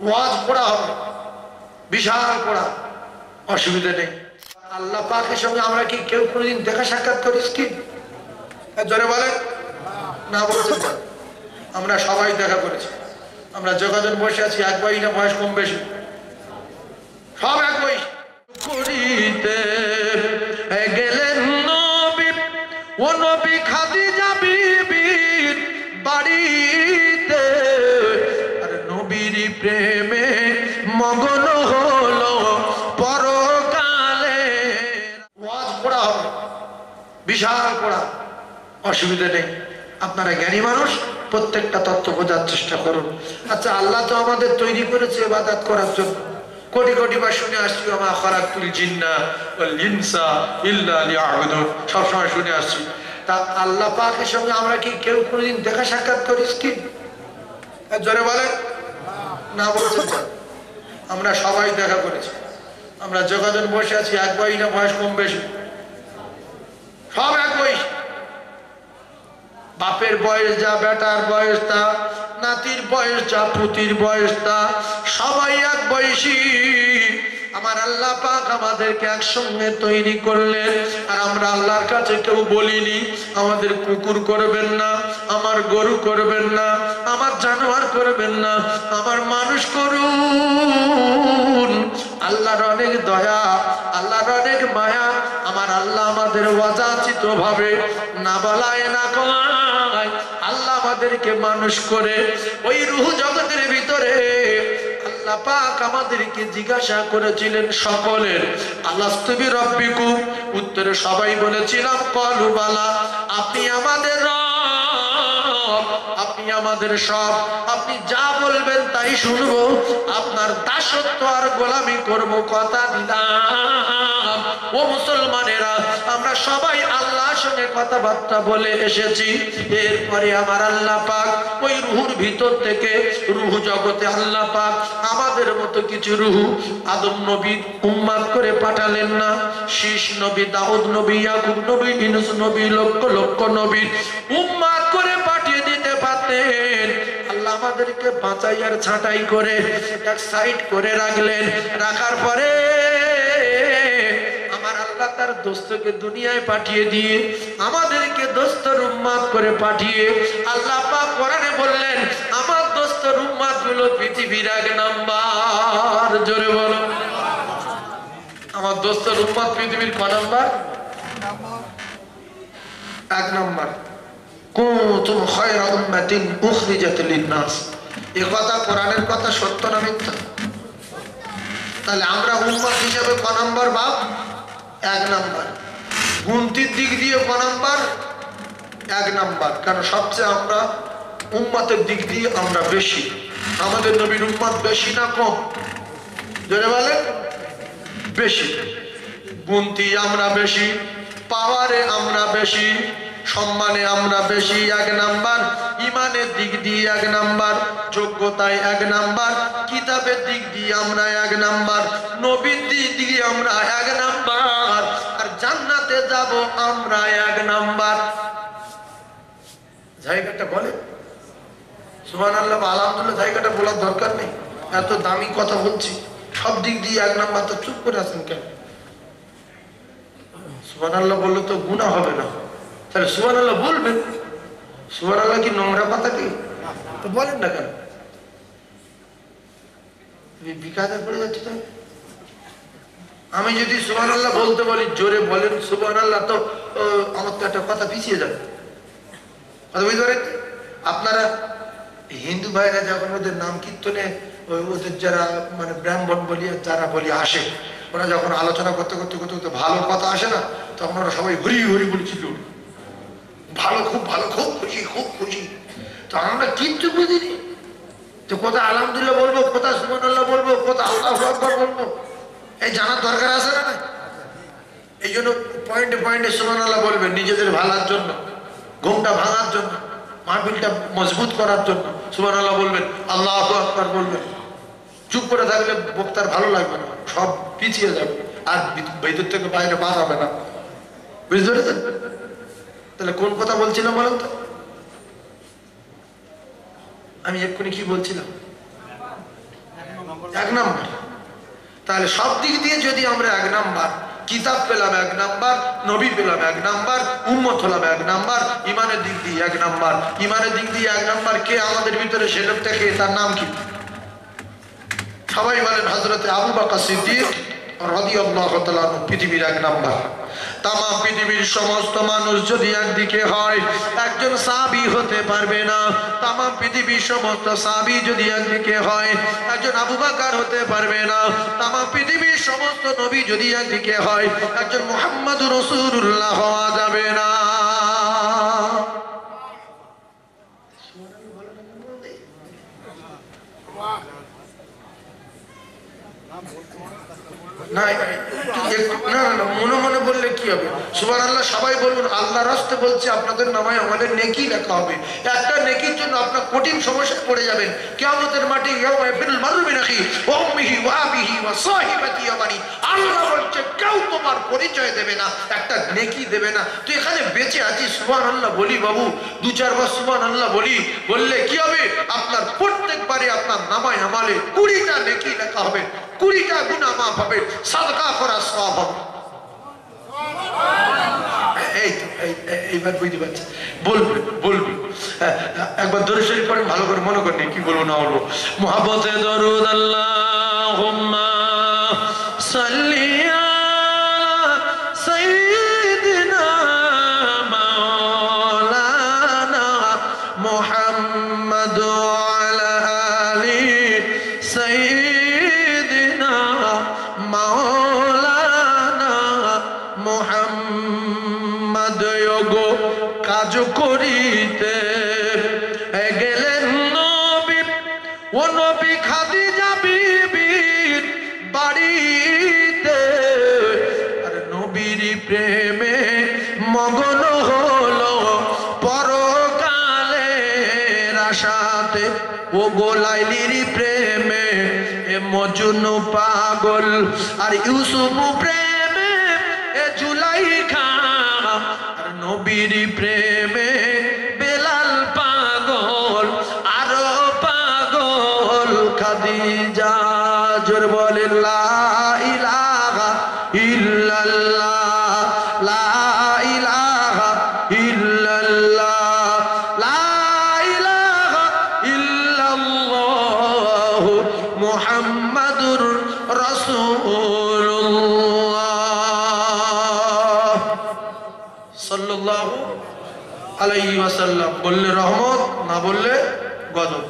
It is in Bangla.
ওয়াজ পড়া হবে, বিশাল পড়া, অসুবিধা নেই। আল্লাহ পাকের সঙ্গে আমরা কি কেউ কোনোদিন দেখা সাক্ষাৎ করিস কি? জোরে বলেন না, বলছেন না। আমরা সবাই দেখা করেছি। আমরা যোগাযোগ বসে আছি, এক বয়স না বয়স কম বেশি সব এক বয়স। করিতে গেলেন নবী, ও নবী খাদিজা বিবির বাড়িতে, আর নবীর প্রেমে মগ্ন হলো পরকালে। ওয়াজ পড়া হবে, বিশাল পড়া, অসুবিধা নেই। আপনারা জ্ঞানী মানুষ, প্রত্যেকটা তত্ত্ব বোঝার চেষ্টা করুন। আচ্ছা, আল্লাহ তো আমাদের তৈরি করেছে ইবাদত করার জন্য। কোটি কোটি বার শুনে আসছি, ওয়া মা খালাকতুল জিন্না ওয়াল ইনসা ইল্লা লিয়াবুদুন, সবসময় শুনে আসছি। তা আল্লাহ পাকের সঙ্গে আমরা কি কেউ কোনোদিন দেখা সাক্ষাৎ করিস কি? জোরে বলেন না, বলছেন না। আমরা সবাই দেখা করেছি। আমরা যোগাযোগ বসে আছি, এক বয়স না বয়স কম বেশি সব এক বয়স। বাপের বয়স যা, বেটার বয়স তা, নাতির বয়স যা, পুতির বয়স তা, সবাই এক বয়সী। আমার আল্লাহ পাক আমাদেরকে একসঙ্গে তৈরি করলেন। আর আমরা আল্লাহর কাছে কেউ বলিনি আমাদের কুকুর করবেন না, আমার গরু করবেন না, আমার জানোয়ার করবেন না, আমার মানুষ করুন। আল্লাহর অনেক দয়া, আল্লাহর অনেক মায়া। আমার আল্লাহ আমাদের অযাচিত ভাবে না বলায় না কয় আল্লাহ আমাদেরকে মানুষ করে ওই রূহ জগতের ভিতরে আল্লাহ পাক আমাদেরকে জিজ্ঞাসা করেছিলেন সকলের, আলাস্তু বিরাব্বিকুম, উত্তরে সবাই বলেছিলাম ক্বালু বালা, আপনি আমাদের রব, আপনি আমাদের সব, আপনি যা বলবেন তাই শুনবো, আপনার দাসত্ব আর গোলামি করব, কথা দিলাম। ও মুসলমানেরা, আমরা সবাই আল্লাহর সঙ্গে কথাবার্তা বলে এসেছি। এরপরে আমার আল্লাহ পাক ওই রূহের ভিতর থেকে, রূহ জগতে আল্লাহ পাক আমাদের মতো কিছু রূহ আদম নবী উম্মাত করে পাঠালেন না? শীষ নবী, দাউদ নবী, ইয়াকুব নবী, ইউনূস নবী, লক্ষ লক্ষ নবী উম্মাত করে পাঠিয়ে দিতে পারতেন। আল্লাহ আমাদেরকে বাঁচাই আর ছাঁটাই করে এক সাইড করে রাখলেন। রাখার পরে আমার আল্লাহ তার দোস্তকে দুনিয়ায় পাঠিয়ে দিয়ে আমাদেরকে দোস্তর উম্মাত করে পাঠিয়ে আল্লাহ পাক কোরআনে বললেন, আমার দোস্তর উম্মাত গুলো পৃথিবীর এক নাম্বার। জোরে বলো, আমার দোস্তর উম্মাত পৃথিবীর ক নাম্বার? এক নাম্বার। কুনতুম খায়রা উম্মাতিন উখরিজাত লিন-নাস, এই কথা কোরআনের কথা, সত্য না মিথ্যা? তাহলে আমরা উম্মাত হিসেবে ক নাম্বার বাপ? এক নাম্বার। গুনতির দিক দিয়ে ক নাম্বার? এক নাম্বার। কারণ সবচেয়ে আমরা উম্মাতের দিক দিয়ে আমরা বেশি। আমাদের নবীর উম্মাত বেশি না কম? জোরে বলেন, বেশি। গুনতি আমরা বেশি, পাওয়ারে আমরা বেশি, সম্মানে আমরা বেশি, এক নাম্বার। ইমানের দিক দিয়ে এক নাম্বার, যোগ্যতায় এক নাম্বার, কিতাবের দিক দিয়ে আমরা এক নাম্বার, নবীর দিক দিয়ে আমরা এক নাম্বার, আর জান্নাতে যাব আমরা এক নাম্বার। জায়গাটা বলে সুবহানাল্লাহ, আলহামদুলিল্লাহ, জায়গাটা বলার দরকার নেই। এত দামি কথা বলছি, সব দিক দিয়ে এক নাম্বার, তো চুপ করে আছেন কেন? সুবহানাল্লাহ বললে তো গুনাহ হবে না, তাহলে সুবহানাল্লাহ বলবেন। সুবহানাল্লাহ কি নোংরা কথা কি? তো বলেন না কেন? বিকাতে পড়ে যাচ্ছে তো। আমি যদি সুবহানাল্লাহ বলতে বলি, জোরে বলেন সুবহানাল্লাহ, তো আমার তো একটা কথা পিছিয়ে যাবে। কথা বুঝতে পারেন? আপনারা হিন্দু ভাইরা যখন ওদের নাম কীর্তনে ওদের যারা মানে ব্রাহ্মণ বলি যারা বলি আসে, ওরা যখন আলোচনা করতে করতে করতে করতে ভালো কথা আসে না, তখন ওরা সবাই হরি হরি বলে চিৎকার করে, ভালো, খুব ভালো, খুব খুশি, খুব খুশি। তো আমরা কিচ্ছু বুঝিনি তো কোথায় আলহামদুলিল্লাহ বলবো, কোথায় সুবহানাল্লাহ বলবো, কোথায় আল্লাহু আকবার বলবো, এই জানার দরকার আছে না? এই জন্য পয়েন্টে পয়েন্টে সুবহানাল্লাহ বলবেন, নিজেদের ভালোর জন্য, ঘুমটা ভাঙার জন্য, মাহফিলটা মজবুত করার জন্য সুবহানাল্লাহ বলবেন, আল্লাহু আকবার বলবেন। চুপ করে থাকলে বক্তার ভালো লাগবে না, সব পিছিয়ে যাবে, আর ভিতর থেকে বাইরে বার হবে না। বুঝতে পেরেছেন? তাহলে কোন কথা বলছিলাম বলেন তো? আমি এক্ষুনি কি বলছিলাম? এক নাম্বার। তাহলে সব দিক দিয়ে যদি আমরা এক নাম্বার, কিতাব পেলাম এক নাম্বার, নবী পেলাম এক নাম্বার, উম্মত হলাম এক নাম্বার, ইমানের দিক দিয়ে এক নাম্বার। ইমানের দিক দিয়ে এক নাম্বার কে আমাদের ভিতরে? সে লোকটা কে? তার নাম কি? সবাই বলেন হযরতে আবু বকর সিদ্দিক রাদিয়াল্লাহু তাআলা পৃথিবীর এক নাম্বার। তাম পৃথিবীর সমস্ত মানুষ যদি একদিকে হয়, একজন সাহাবী হতে পারবে না। তাম পৃথিবীর সমস্ত সাহাবী যদি একদিকে হয়, একজন আবু বকর হতে পারবে না। তাম পৃথিবীর সমস্ত নবী যদি একদিকে হয়, একজন মুহাম্মদুর রাসূলুল্লাহ হওয়া যাবে না। মনে মনে বললে কি হবে? সুবহানাল্লাহ সবাই বলুন। আল্লাহর রাস্তে বলছে আপনাদের নামায় আমাদের নেকি লেখা হবে। একটা নেকির জন্য আপনার কঠিন সমস্যায় পড়ে যাবেন কিয়ামতের মাঠে। ইয়াউমা ইয়াফিরুল মারউ মিন আখিহি ওয়া উম্মিহি ওয়া আবিহি ওয়া সাহিবাতিহি ওয়া বানি। আল্লাহ বলছে কেউ তোমার পরিচয় দেবে না, একটা নেকি দেবে না। তুই এখানে বেঁচে আছিস, সুবহানাল্লাহ বলি বাবু, দু চারবার সুবহানাল্লাহ বললে কি হবে? আপনার প্রত্যেকবারে আপনার নামায় আমালে 20টা নেকি লেখা হবে, 20টা গুনাহ মাফ হবে, সাদকা করা সওয়াব হবে। এইবার বুঝতে পারছি। বলবি একবার দরুদ শরীফ পড়েন, ভালো করে মনে করেন কি বলবো না বলবো। মুহাব্বতে দরুদ আল্লাহুম্মা সাল্লি আলা সাইয়্যিদিনা মাওলানা মুহাম্মদ ওয়া আলা আলি সাইয়্যিদিনা মাওলানা মুহাম্মদ। গো কাজ করিতে গেলেন নবী, ও নবী খাদিজা বিবির বাড়িতে। আর নবীর প্রেমে মগ্ন হলো পরকালের আশাতে। ও গো লাইলির প্রেমে মজনু পাগল, আর ইউসুফ প্রেমে জুলাইখা। আর নবীর প্রেমে বেলাল পাগল, আরো পাগল খাদিজা। জোর বলে লা ইলাহা ইল্লাল্লাহ, লা ইলাহা ইল্লাল্লাহ, লা ইলাহা ইল্লাল্লাহ মুহাম্মাদুর রাসূলুল্লাহ সাল্লাল্লাহু আলাইহি ওয়াসাল্লাম। বললে রহমত, না বললে গজব।